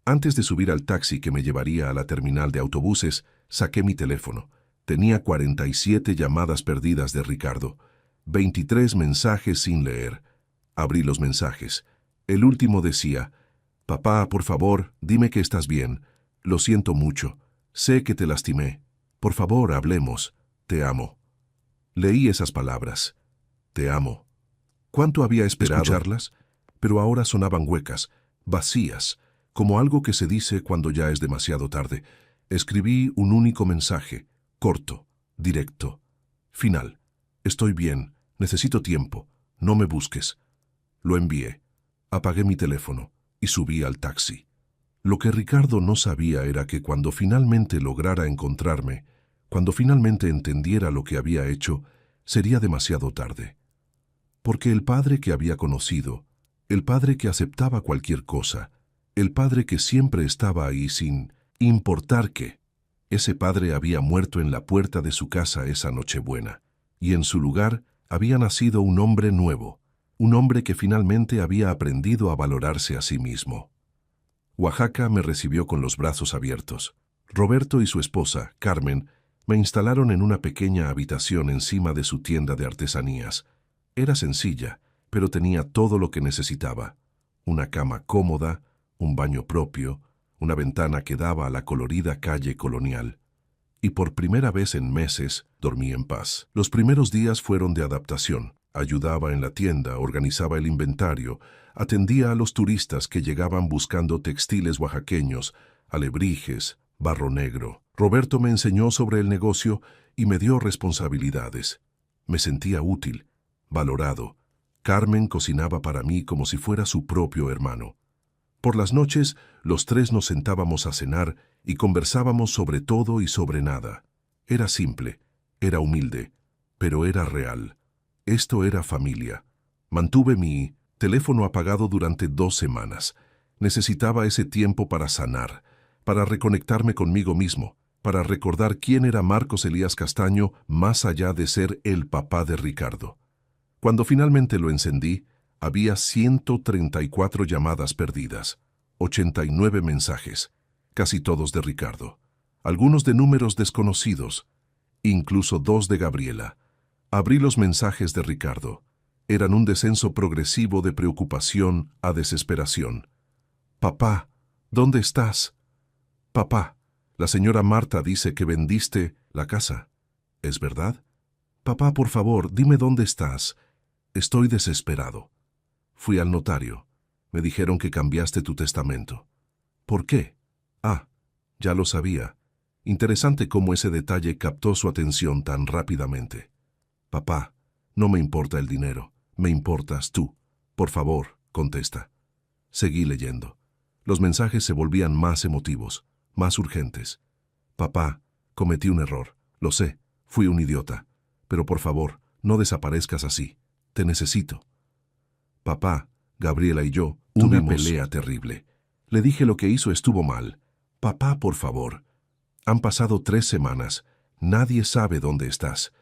Antes de subir al taxi que me llevaría a la terminal de autobuses, saqué mi teléfono. Tenía 47 llamadas perdidas de Ricardo, 23 mensajes sin leer. Abrí los mensajes. El último decía: «Papá, por favor, dime que estás bien. Lo siento mucho. Sé que te lastimé. Por favor, hablemos. Te amo». Leí esas palabras. Te amo. ¿Cuánto había esperado escucharlas? Pero ahora sonaban huecas, vacías, como algo que se dice cuando ya es demasiado tarde. Escribí un único mensaje, corto, directo. Final. Estoy bien, necesito tiempo, no me busques. Lo envié. Apagué mi teléfono y subí al taxi. Lo que Ricardo no sabía era que cuando finalmente lograra encontrarme, cuando finalmente entendiera lo que había hecho, sería demasiado tarde. Porque el padre que había conocido, el padre que aceptaba cualquier cosa, el padre que siempre estaba ahí sin importar qué, ese padre había muerto en la puerta de su casa esa Nochebuena, y en su lugar había nacido un hombre nuevo, un hombre que finalmente había aprendido a valorarse a sí mismo. Oaxaca me recibió con los brazos abiertos. Roberto y su esposa, Carmen, me instalaron en una pequeña habitación encima de su tienda de artesanías. Era sencilla, pero tenía todo lo que necesitaba. Una cama cómoda, un baño propio, una ventana que daba a la colorida calle Colonial. Y por primera vez en meses dormí en paz. Los primeros días fueron de adaptación. Ayudaba en la tienda, organizaba el inventario, atendía a los turistas que llegaban buscando textiles oaxaqueños, alebrijes, barro negro. Roberto me enseñó sobre el negocio y me dio responsabilidades. Me sentía útil, valorado. Carmen cocinaba para mí como si fuera su propio hermano. Por las noches, los tres nos sentábamos a cenar y conversábamos sobre todo y sobre nada. Era simple, era humilde, pero era real. Esto era familia. Mantuve mi teléfono apagado durante 2 semanas. Necesitaba ese tiempo para sanar, para reconectarme conmigo mismo, para recordar quién era Marcos Elías Castaño más allá de ser el papá de Ricardo. Cuando finalmente lo encendí, había 134 llamadas perdidas, 89 mensajes, casi todos de Ricardo, algunos de números desconocidos, incluso 2 de Gabriela. Abrí los mensajes de Ricardo. Eran un descenso progresivo de preocupación a desesperación. «Papá, ¿dónde estás? Papá, la señora Marta dice que vendiste la casa. ¿Es verdad? Papá, por favor, dime dónde estás. Estoy desesperado. Fui al notario. Me dijeron que cambiaste tu testamento. ¿Por qué? Ah, ya lo sabía. Interesante cómo ese detalle captó su atención tan rápidamente. Papá, no me importa el dinero, me importas tú. Por favor, contesta». Seguí leyendo. Los mensajes se volvían más emotivos, más urgentes. «Papá, cometí un error. Lo sé, fui un idiota. Pero por favor, no desaparezcas así. Te necesito». Papá, Gabriela y yo tuvimos una pelea terrible. Le dije lo que hizo estuvo mal. Papá, por favor. Han pasado 3 semanas. Nadie sabe dónde estás.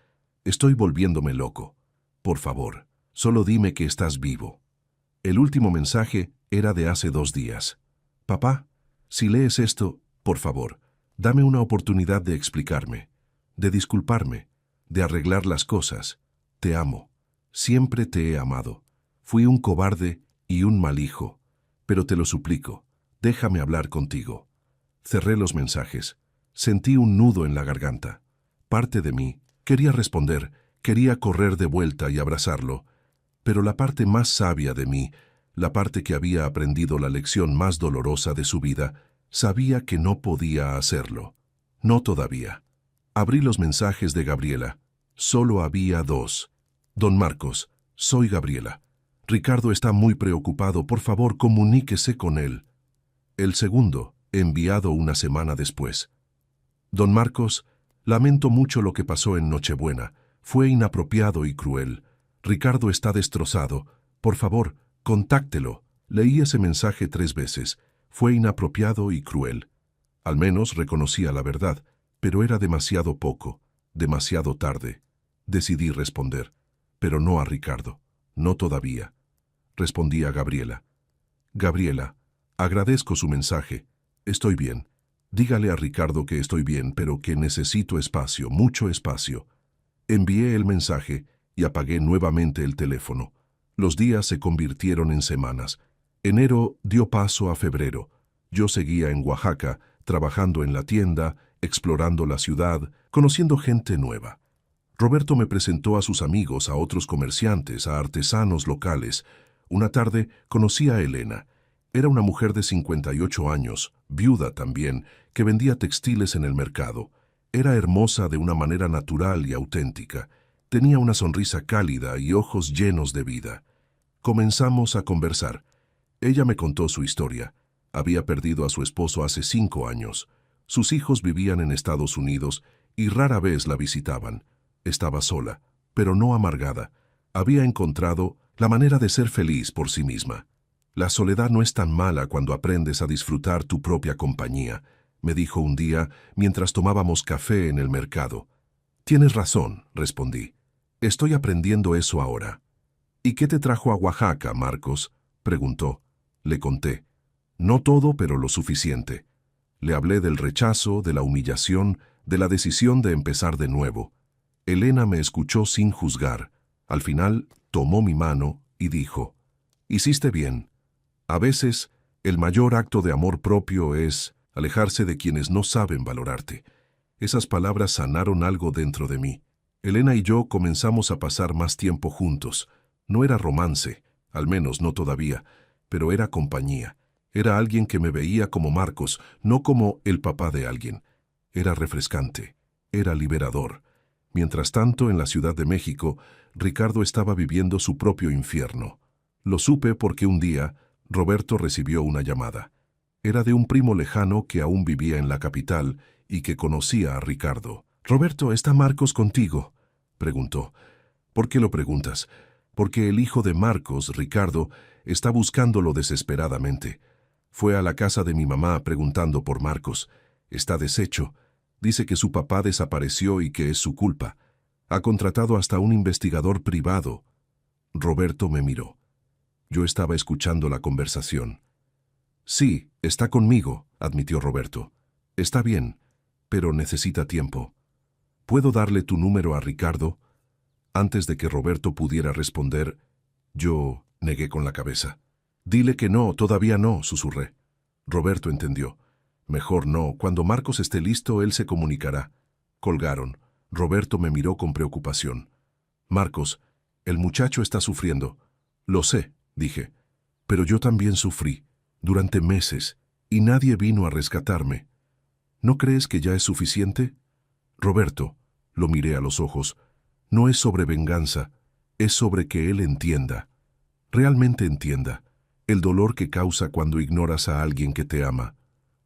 Estoy volviéndome loco. Por favor, solo dime que estás vivo. El último mensaje era de hace 2 días. Papá, si lees esto, por favor, dame una oportunidad de explicarme, de disculparme, de arreglar las cosas. Te amo. Siempre te he amado. Fui un cobarde y un mal hijo, pero te lo suplico, déjame hablar contigo. Cerré los mensajes. Sentí un nudo en la garganta. Parte de mí, Quería responder, quería correr de vuelta y abrazarlo, pero la parte más sabia de mí, la parte que había aprendido la lección más dolorosa de su vida, sabía que no podía hacerlo. No todavía. Abrí los mensajes de Gabriela. Solo había dos. Don Marcos, soy Gabriela. Ricardo está muy preocupado, por favor, comuníquese con él. El segundo, enviado una semana después. Don Marcos, lamento mucho lo que pasó en Nochebuena. Fue inapropiado y cruel. Ricardo está destrozado. Por favor, contáctelo. Leí ese mensaje 3 veces. Fue inapropiado y cruel. Al menos reconocía la verdad, pero era demasiado poco, demasiado tarde. Decidí responder, pero no a Ricardo. No todavía. Respondí a Gabriela. Gabriela, agradezco su mensaje. Estoy bien. Dígale a Ricardo que estoy bien, pero que necesito espacio, mucho espacio. Envié el mensaje y apagué nuevamente el teléfono. Los días se convirtieron en semanas. Enero dio paso a febrero. Yo seguía en Oaxaca, trabajando en la tienda, explorando la ciudad, conociendo gente nueva. Roberto me presentó a sus amigos, a otros comerciantes, a artesanos locales. Una tarde conocí a Elena. Era una mujer de 58 años, viuda también, que vendía textiles en el mercado. Era hermosa de una manera natural y auténtica. Tenía una sonrisa cálida y ojos llenos de vida. Comenzamos a conversar. Ella me contó su historia. Había perdido a su esposo hace 5 años. Sus hijos vivían en Estados Unidos y rara vez la visitaban. Estaba sola, pero no amargada. Había encontrado la manera de ser feliz por sí misma. La soledad no es tan mala cuando aprendes a disfrutar tu propia compañía, me dijo un día mientras tomábamos café en el mercado. Tienes razón, respondí. Estoy aprendiendo eso ahora. ¿Y qué te trajo a Oaxaca, Marcos?, preguntó. Le conté. No todo, pero lo suficiente. Le hablé del rechazo, de la humillación, de la decisión de empezar de nuevo. Elena me escuchó sin juzgar. Al final, tomó mi mano y dijo, «Hiciste bien. A veces, el mayor acto de amor propio es alejarse de quienes no saben valorarte». Esas palabras sanaron algo dentro de mí. Elena y yo comenzamos a pasar más tiempo juntos. No era romance, al menos no todavía, pero era compañía. Era alguien que me veía como Marcos, no como el papá de alguien. Era refrescante, era liberador. Mientras tanto, en la Ciudad de México, Ricardo estaba viviendo su propio infierno. Lo supe porque un día, Roberto recibió una llamada. Era de un primo lejano que aún vivía en la capital y que conocía a Ricardo. «Roberto, ¿está Marcos contigo?», preguntó. «¿Por qué lo preguntas?». «Porque el hijo de Marcos, Ricardo, está buscándolo desesperadamente. Fue a la casa de mi mamá preguntando por Marcos. Está deshecho. Dice que su papá desapareció y que es su culpa. Ha contratado hasta un investigador privado». Roberto me miró. Yo estaba escuchando la conversación. «Sí, está conmigo», admitió Roberto. «Está bien, pero necesita tiempo. ¿Puedo darle tu número a Ricardo?». Antes de que Roberto pudiera responder, yo negué con la cabeza. «Dile que no, todavía no», susurré. Roberto entendió. «Mejor no, cuando Marcos esté listo, él se comunicará». Colgaron. Roberto me miró con preocupación. «Marcos, el muchacho está sufriendo». «Lo sé», dije. «Pero yo también sufrí, durante meses, y nadie vino a rescatarme. ¿No crees que ya es suficiente?». «Roberto», lo miré a los ojos, «no es sobre venganza, es sobre que él entienda. Realmente entienda. El dolor que causa cuando ignoras a alguien que te ama.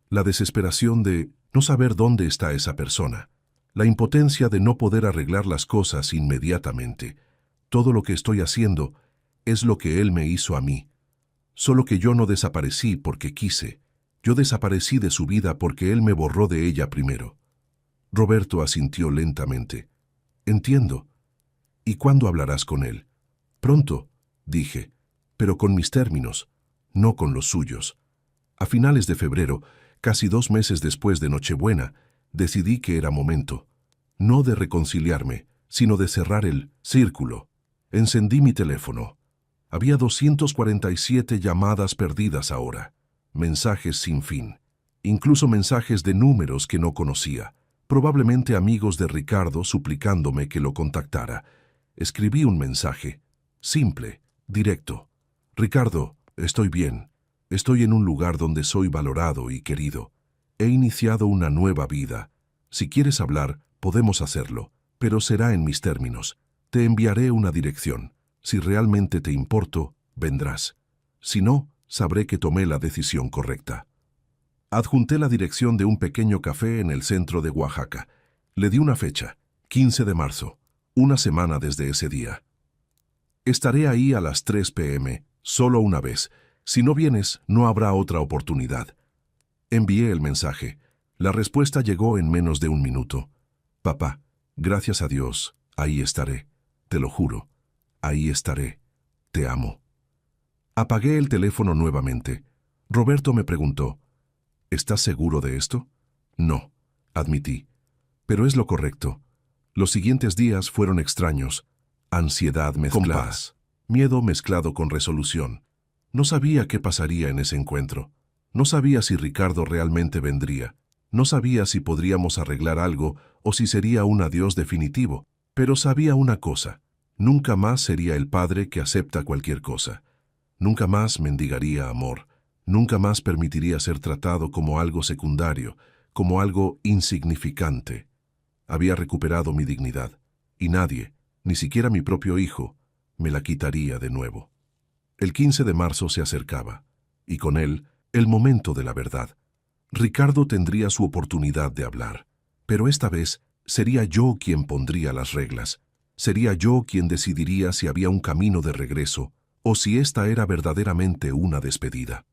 La desesperación de no saber dónde está esa persona. La impotencia de no poder arreglar las cosas inmediatamente. Todo lo que estoy haciendo es lo que él me hizo a mí. Solo que yo no desaparecí porque quise. Yo desaparecí de su vida porque él me borró de ella primero». Roberto asintió lentamente. «Entiendo. ¿Y cuándo hablarás con él?». «Pronto», dije, «pero con mis términos, no con los suyos». A finales de febrero, casi 2 meses después de Nochebuena, decidí que era momento, no de reconciliarme, sino de cerrar el círculo. Encendí mi teléfono. Había 247 llamadas perdidas ahora, mensajes sin fin, incluso mensajes de números que no conocía. Probablemente amigos de Ricardo suplicándome que lo contactara. Escribí un mensaje, simple, directo. Ricardo, estoy bien. Estoy en un lugar donde soy valorado y querido. He iniciado una nueva vida. Si quieres hablar, podemos hacerlo, pero será en mis términos. Te enviaré una dirección. Si realmente te importo, vendrás. Si no, sabré que tomé la decisión correcta. Adjunté la dirección de un pequeño café en el centro de Oaxaca. Le di una fecha, 15 de marzo, una semana desde ese día. Estaré ahí a las 3 p.m., solo una vez. Si no vienes, no habrá otra oportunidad. Envié el mensaje. La respuesta llegó en menos de un minuto. Papá, gracias a Dios, ahí estaré. Te lo juro, ahí estaré. Te amo. Apagué el teléfono nuevamente. Roberto me preguntó, ¿estás seguro de esto? No, admití. Pero es lo correcto. Los siguientes días fueron extraños. Ansiedad mezclada. Compás. Miedo mezclado con resolución. No sabía qué pasaría en ese encuentro. No sabía si Ricardo realmente vendría. No sabía si podríamos arreglar algo o si sería un adiós definitivo. Pero sabía una cosa. Nunca más sería el padre que acepta cualquier cosa. Nunca más mendigaría amor. Nunca más permitiría ser tratado como algo secundario, como algo insignificante. Había recuperado mi dignidad, y nadie, ni siquiera mi propio hijo, me la quitaría de nuevo. El 15 de marzo se acercaba, y con él, el momento de la verdad. Ricardo tendría su oportunidad de hablar, pero esta vez sería yo quien pondría las reglas. Sería yo quien decidiría si había un camino de regreso, o si esta era verdaderamente una despedida.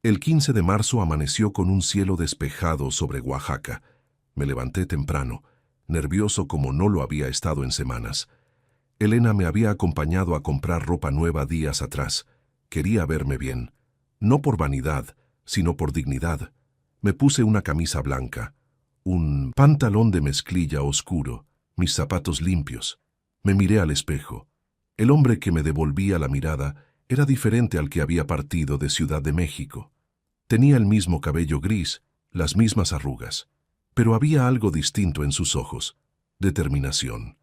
El 15 de marzo amaneció con un cielo despejado sobre Oaxaca. Me levanté temprano, nervioso como no lo había estado en semanas. Elena me había acompañado a comprar ropa nueva días atrás. Quería verme bien, no por vanidad, sino por dignidad. Me puse una camisa blanca, un pantalón de mezclilla oscuro, mis zapatos limpios. Me miré al espejo. El hombre que me devolvía la mirada era diferente al que había partido de Ciudad de México. Tenía el mismo cabello gris, las mismas arrugas, pero había algo distinto en sus ojos, determinación.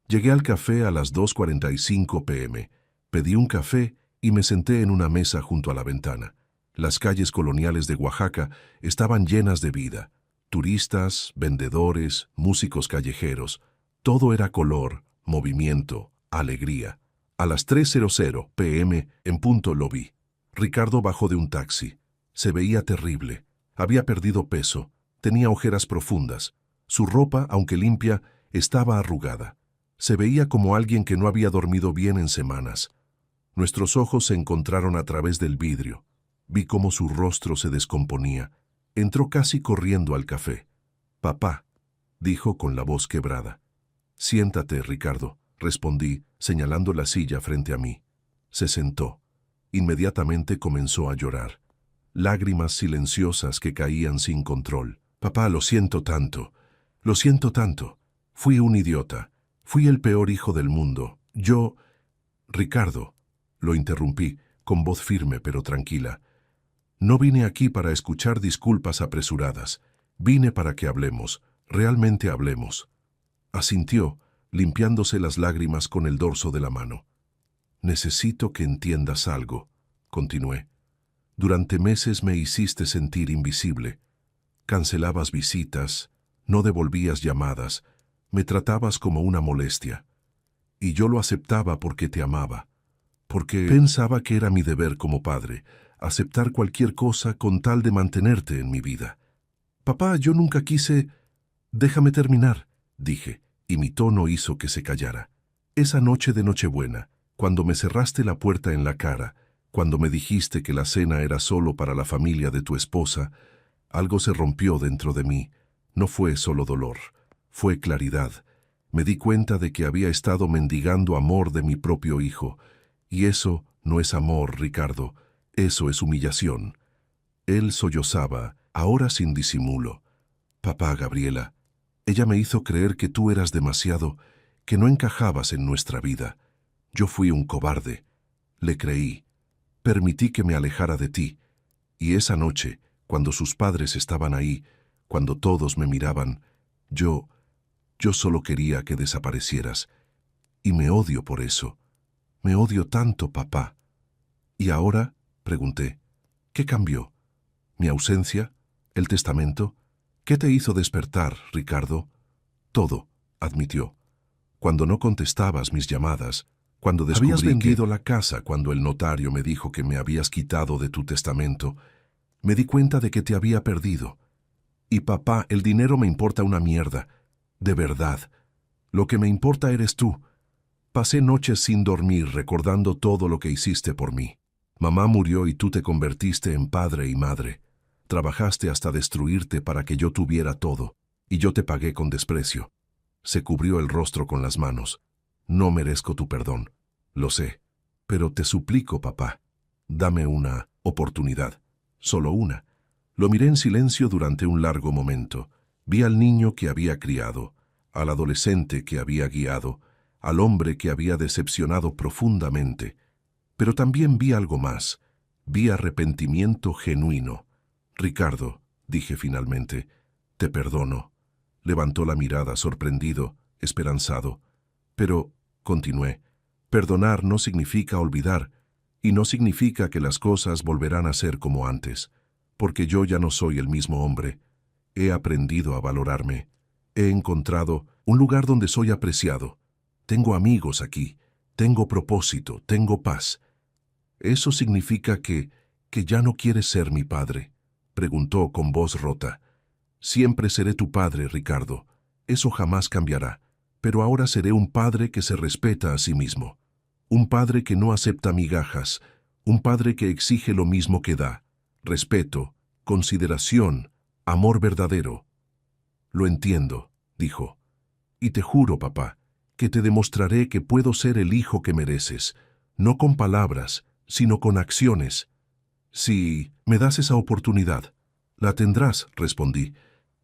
Llegué al café a las 2:45 p.m., pedí un café y me senté en una mesa junto a la ventana. Las calles coloniales de Oaxaca estaban llenas de vida. Turistas, vendedores, músicos callejeros. Todo era color, movimiento, alegría. A las 3:00 p.m. en punto lo vi. Ricardo bajó de un taxi. Se veía terrible. Había perdido peso. Tenía ojeras profundas. Su ropa, aunque limpia, estaba arrugada. Se veía como alguien que no había dormido bien en semanas. Nuestros ojos se encontraron a través del vidrio. Vi cómo su rostro se descomponía. Entró casi corriendo al café. «Papá», dijo con la voz quebrada. «Siéntate, Ricardo», respondí, señalando la silla frente a mí. Se sentó. Inmediatamente comenzó a llorar. Lágrimas silenciosas que caían sin control. «Papá, lo siento tanto. Lo siento tanto. Fui un idiota. Fui el peor hijo del mundo. Yo...» «Ricardo», lo interrumpí, con voz firme pero tranquila. «No vine aquí para escuchar disculpas apresuradas. Vine para que hablemos, realmente hablemos». Asintió, limpiándose las lágrimas con el dorso de la mano. «Necesito que entiendas algo», continué. «Durante meses me hiciste sentir invisible. Cancelabas visitas, no devolvías llamadas, me tratabas como una molestia. Y yo lo aceptaba porque te amaba, porque pensaba que era mi deber como padre, aceptar cualquier cosa con tal de mantenerte en mi vida. Papá, yo nunca quise...» «Déjame terminar», dije, y mi tono hizo que se callara. «Esa noche de Nochebuena, cuando me cerraste la puerta en la cara, cuando me dijiste que la cena era solo para la familia de tu esposa, algo se rompió dentro de mí. No fue solo dolor, fue claridad. Me di cuenta de que había estado mendigando amor de mi propio hijo. Y eso no es amor, Ricardo, eso es humillación». Él sollozaba, ahora sin disimulo. «Papá, Gabriela, ella me hizo creer que tú eras demasiado, que no encajabas en nuestra vida. Yo fui un cobarde. Le creí. Permití que me alejara de ti. Y esa noche, cuando sus padres estaban ahí, cuando todos me miraban, yo solo quería que desaparecieras. Y me odio por eso. Me odio tanto, papá. ¿Y ahora? Pregunté. ¿Qué cambió? ¿Mi ausencia? ¿El testamento? ¿Qué te hizo despertar, Ricardo? Todo, admitió. Cuando no contestabas mis llamadas, cuando descubrí Habías vendido la casa, cuando el notario me dijo que me habías quitado de tu testamento, me di cuenta de que te había perdido. Y papá, el dinero me importa una mierda. De verdad. Lo que me importa eres tú. Pasé noches sin dormir recordando todo lo que hiciste por mí. Mamá murió y tú te convertiste en padre y madre. Trabajaste hasta destruirte para que yo tuviera todo, y yo te pagué con desprecio. Se cubrió el rostro con las manos. No merezco tu perdón. Lo sé. Pero te suplico, papá, dame una oportunidad. Solo una. Lo miré en silencio durante un largo momento. Vi al niño que había criado, al adolescente que había guiado, al hombre que había decepcionado profundamente. Pero también vi algo más. Vi arrepentimiento genuino. Ricardo, dije finalmente, te perdono. Levantó la mirada sorprendido, esperanzado. Pero, continué, perdonar no significa olvidar, y no significa que las cosas volverán a ser como antes, porque yo ya no soy el mismo hombre. He aprendido a valorarme. He encontrado un lugar donde soy apreciado. Tengo amigos aquí. Tengo propósito. Tengo paz. ¿Eso significa que ya no quieres ser mi padre?, preguntó con voz rota. Siempre seré tu padre, Ricardo. Eso jamás cambiará. Pero ahora seré un padre que se respeta a sí mismo. Un padre que no acepta migajas. Un padre que exige lo mismo que da. Respeto, consideración, amor verdadero. Lo entiendo, dijo. Y te juro, papá, que te demostraré que puedo ser el hijo que mereces, no con palabras, sino con acciones. Si me das esa oportunidad, la tendrás, respondí,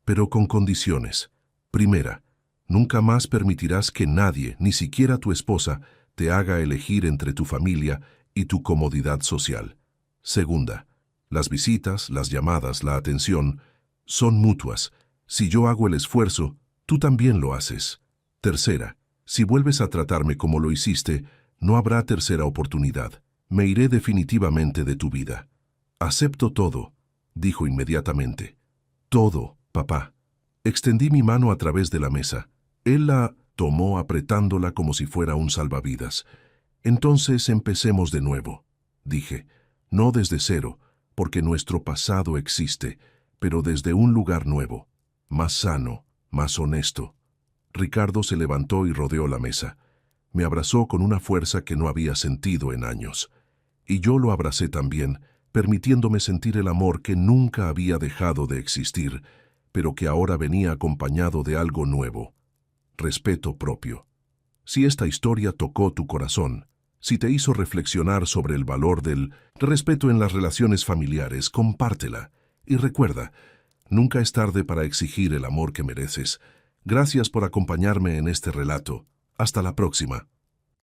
pero con condiciones. Primera, nunca más permitirás que nadie, ni siquiera tu esposa, te haga elegir entre tu familia y tu comodidad social. Segunda, las visitas, las llamadas, la atención, son mutuas. Si yo hago el esfuerzo, tú también lo haces. Tercera, si vuelves a tratarme como lo hiciste, no habrá tercera oportunidad. Me iré definitivamente de tu vida. Acepto todo, dijo inmediatamente. Todo, papá. Extendí mi mano a través de la mesa. Él la tomó apretándola como si fuera un salvavidas. Entonces empecemos de nuevo, dije. No desde cero, porque nuestro pasado existe, pero desde un lugar nuevo, más sano, más honesto. Ricardo se levantó y rodeó la mesa. Me abrazó con una fuerza que no había sentido en años. Y yo lo abracé también, permitiéndome sentir el amor que nunca había dejado de existir, pero que ahora venía acompañado de algo nuevo: respeto propio. Si esta historia tocó tu corazón, si te hizo reflexionar sobre el valor del respeto en las relaciones familiares, compártela. Y recuerda, nunca es tarde para exigir el amor que mereces. Gracias por acompañarme en este relato. Hasta la próxima.